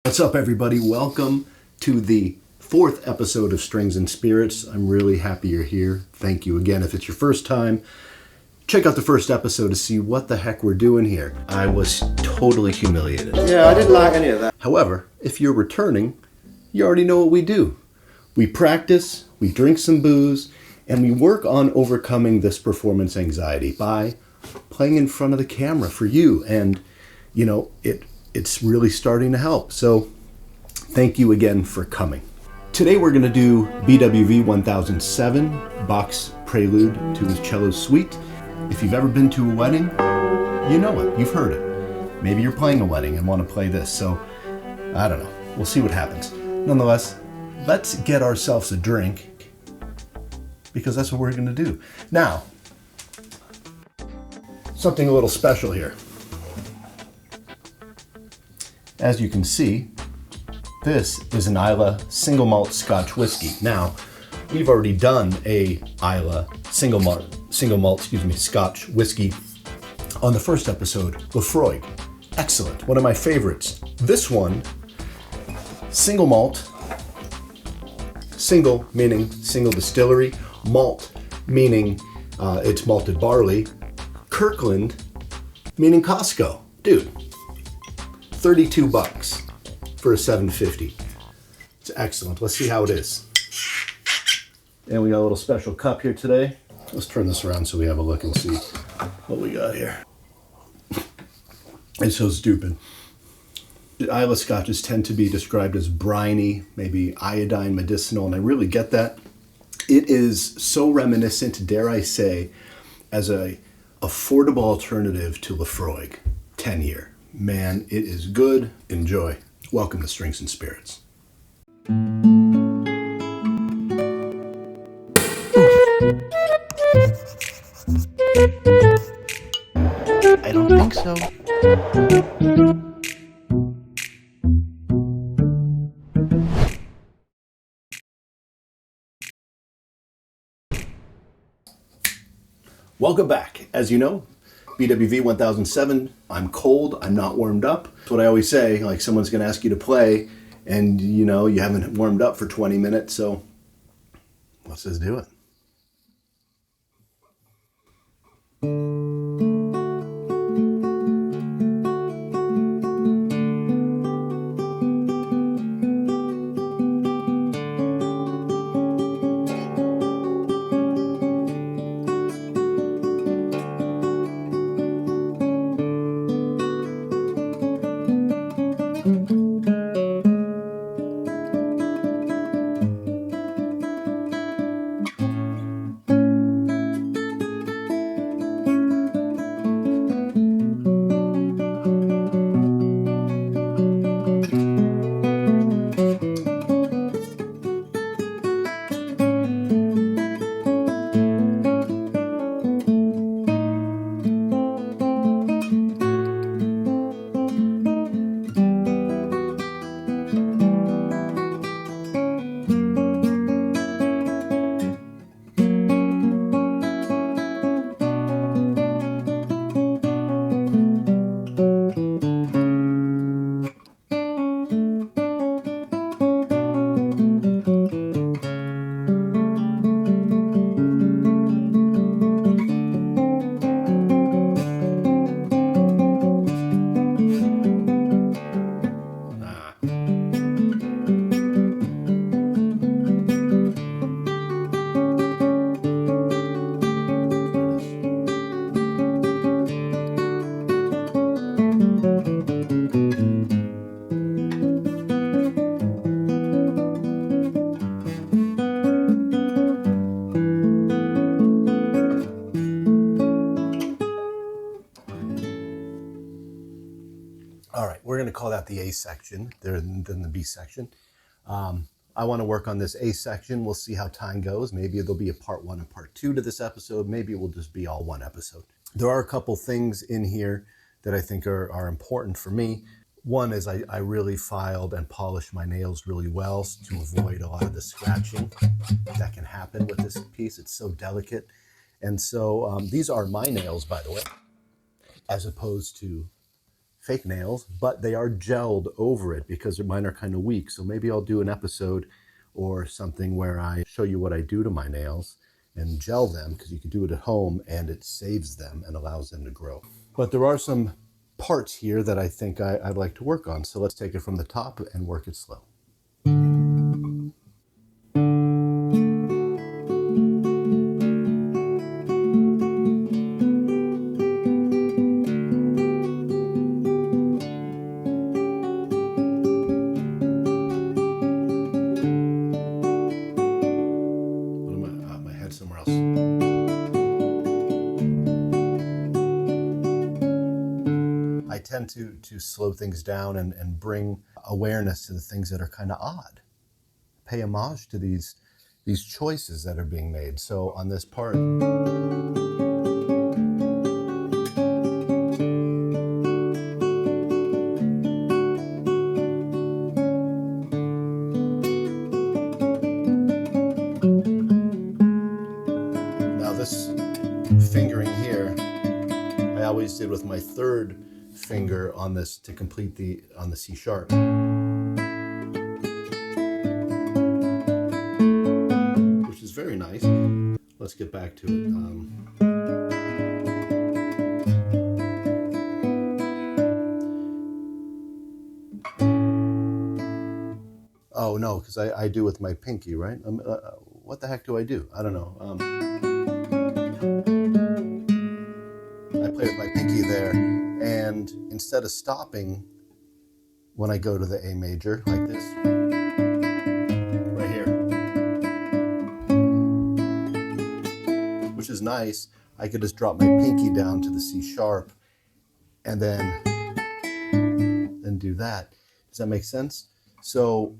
What's up, everybody? Welcome to the fourth episode of Strings and Spirits. I'm really happy you're here. Thank you again. If it's your first time, check out the first episode to see what the heck we're doing here. I was totally humiliated. Yeah, I didn't like any of that. However, if you're returning, you already know what we do. We practice, we drink some booze, and we work on overcoming this performance anxiety by playing in front of the camera for you. And, you know, it's really starting to help. So thank you again for coming. Today we're going to do BWV 1007, Bach's Prelude to his Cello Suite. If you've ever been to a wedding, you know it. You've heard it. Maybe you're playing a wedding and want to play this. So I don't know. We'll see what happens. Nonetheless, let's get ourselves a drink because that's what we're going to do. Now, something a little special here. As you can see, this is an Islay single malt Scotch whiskey. Now, we've already done a Islay single malt Scotch whiskey on the first episode, Lafroig. Excellent, one of my favorites. This one, single malt, single meaning single distillery, malt meaning it's malted barley, Kirkland meaning Costco. Dude. $32 for a 750. It's excellent. Let's see how it is. And we got a little special cup here today. Let's turn this around so we have a look and see what we got here. It's so stupid. Islay Scotches tend to be described as briny, maybe iodine medicinal, and I really get that. It is so reminiscent, dare I say, as a affordable alternative to Lafroig 10-year. Man, it is good. Enjoy. Welcome to Strings and Spirits. I don't think so. Welcome back. As you know, BWV 1007, I'm cold, I'm not warmed up. That's what I always say, like someone's gonna ask you to play and you know, you haven't warmed up for 20 minutes, so let's just do it. All right, we're going to call that the A section than the B section. I want to work on this A section. We'll see how time goes. Maybe there'll be a part 1 and part 2 to this episode. Maybe it will just be all one episode. There are a couple things in here that I think are important for me. One is I really filed and polished my nails really well to avoid a lot of the scratching that can happen with this piece. It's so delicate. And so these are my nails, by the way, as opposed to fake nails, but they are gelled over it because mine are kind of weak. So maybe I'll do an episode or something where I show you what I do to my nails and gel them, because you can do it at home and it saves them and allows them to grow. But there are some parts here that I think I'd like to work on. So let's take it from the top and work it slow. My head somewhere else. I tend to slow things down and bring awareness to the things that are kind of odd. Pay homage to these choices that are being made. So on this part, now this fingering here, I always did with my third finger on this to complete on the C sharp. Which is very nice. Let's get back to it. Oh no, because I do with my pinky, right? What the heck do I do? I don't know. I play with my pinky there, and instead of stopping when I go to the A major, like this, right here, which is nice, I could just drop my pinky down to the C sharp and then do that. Does that make sense? So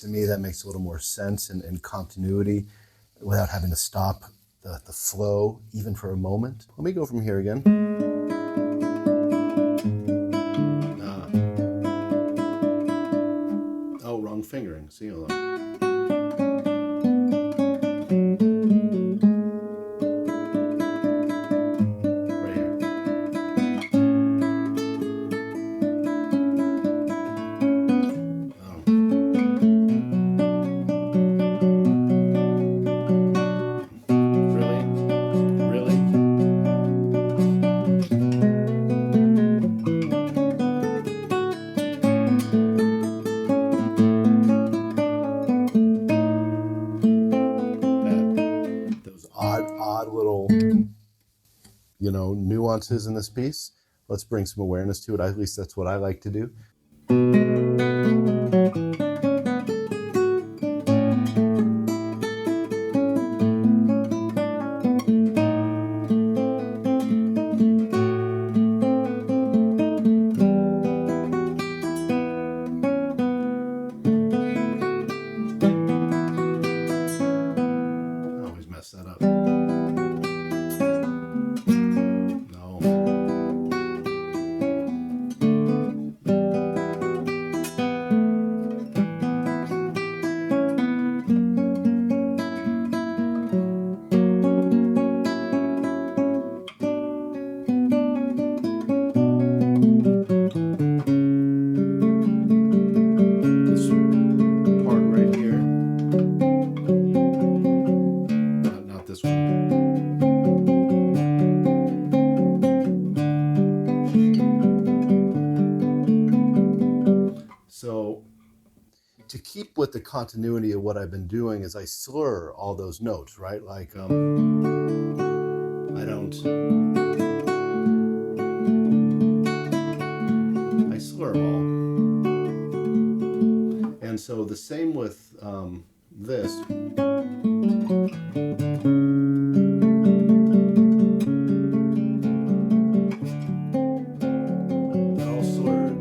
to me that makes a little more sense and continuity without having to stop the flow even for a moment. Let me go from here again. Oh, wrong fingering. See, hold on. Nuances in this piece. Let's bring some awareness to it. At least that's what I like to do. I always mess that up. So to keep with the continuity of what I've been doing is I slur all those notes, right? Like I slur them all. And so the same with this. They're all slurred,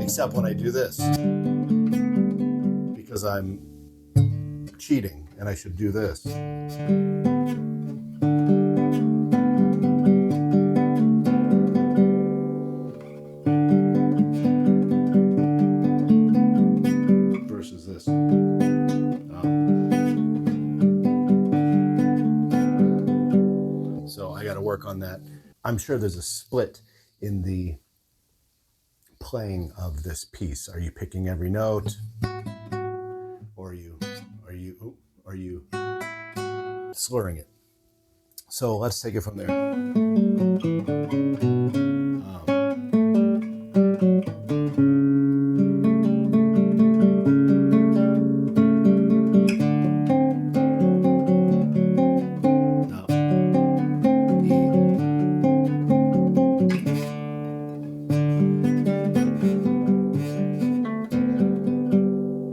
except when I do this. Because I'm cheating and I should do this. Versus this. got to work on that. I'm sure there's a split in the playing of this piece. Are you picking every note, or are you slurring it? So let's take it from there.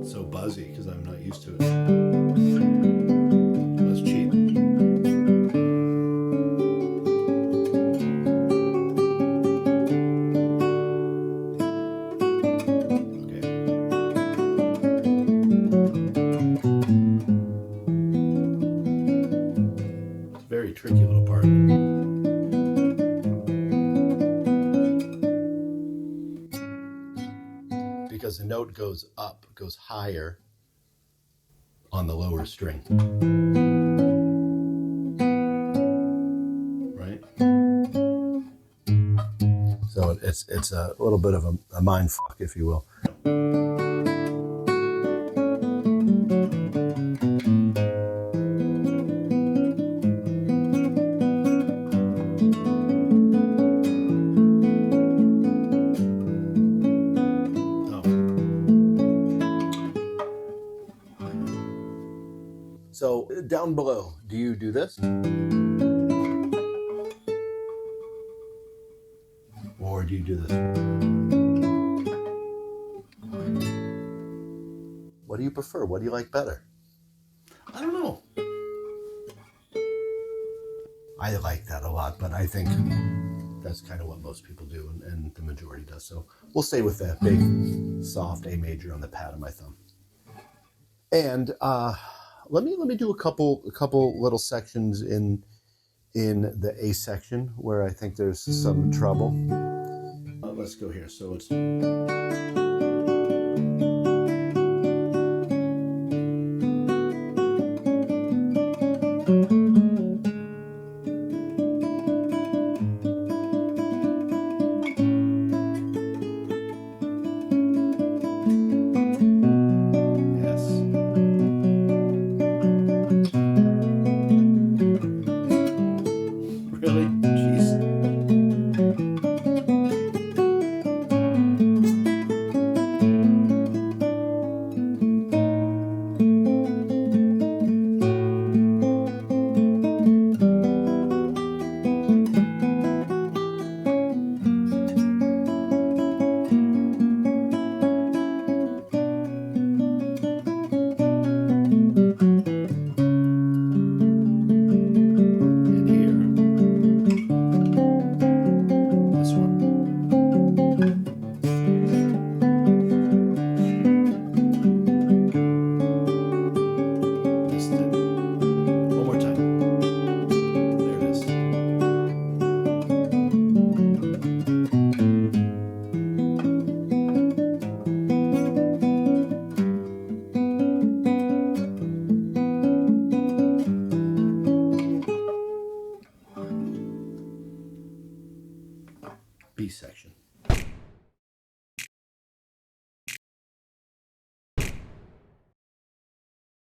So buzzy because I'm not used to it. Let's cheat. Very tricky little part. Because the note goes up, goes higher on the lower string. Right? So it's a little bit of a mind fuck, if you will. So down below, do you do this? Or do you do this? What do you prefer? What do you like better? I don't know. I like that a lot, but I think that's kind of what most people do, and the majority does. So we'll stay with that big, soft A major on the pad of my thumb. And let me do a couple little sections in the A section where I think there's some trouble. Let's go here. So it's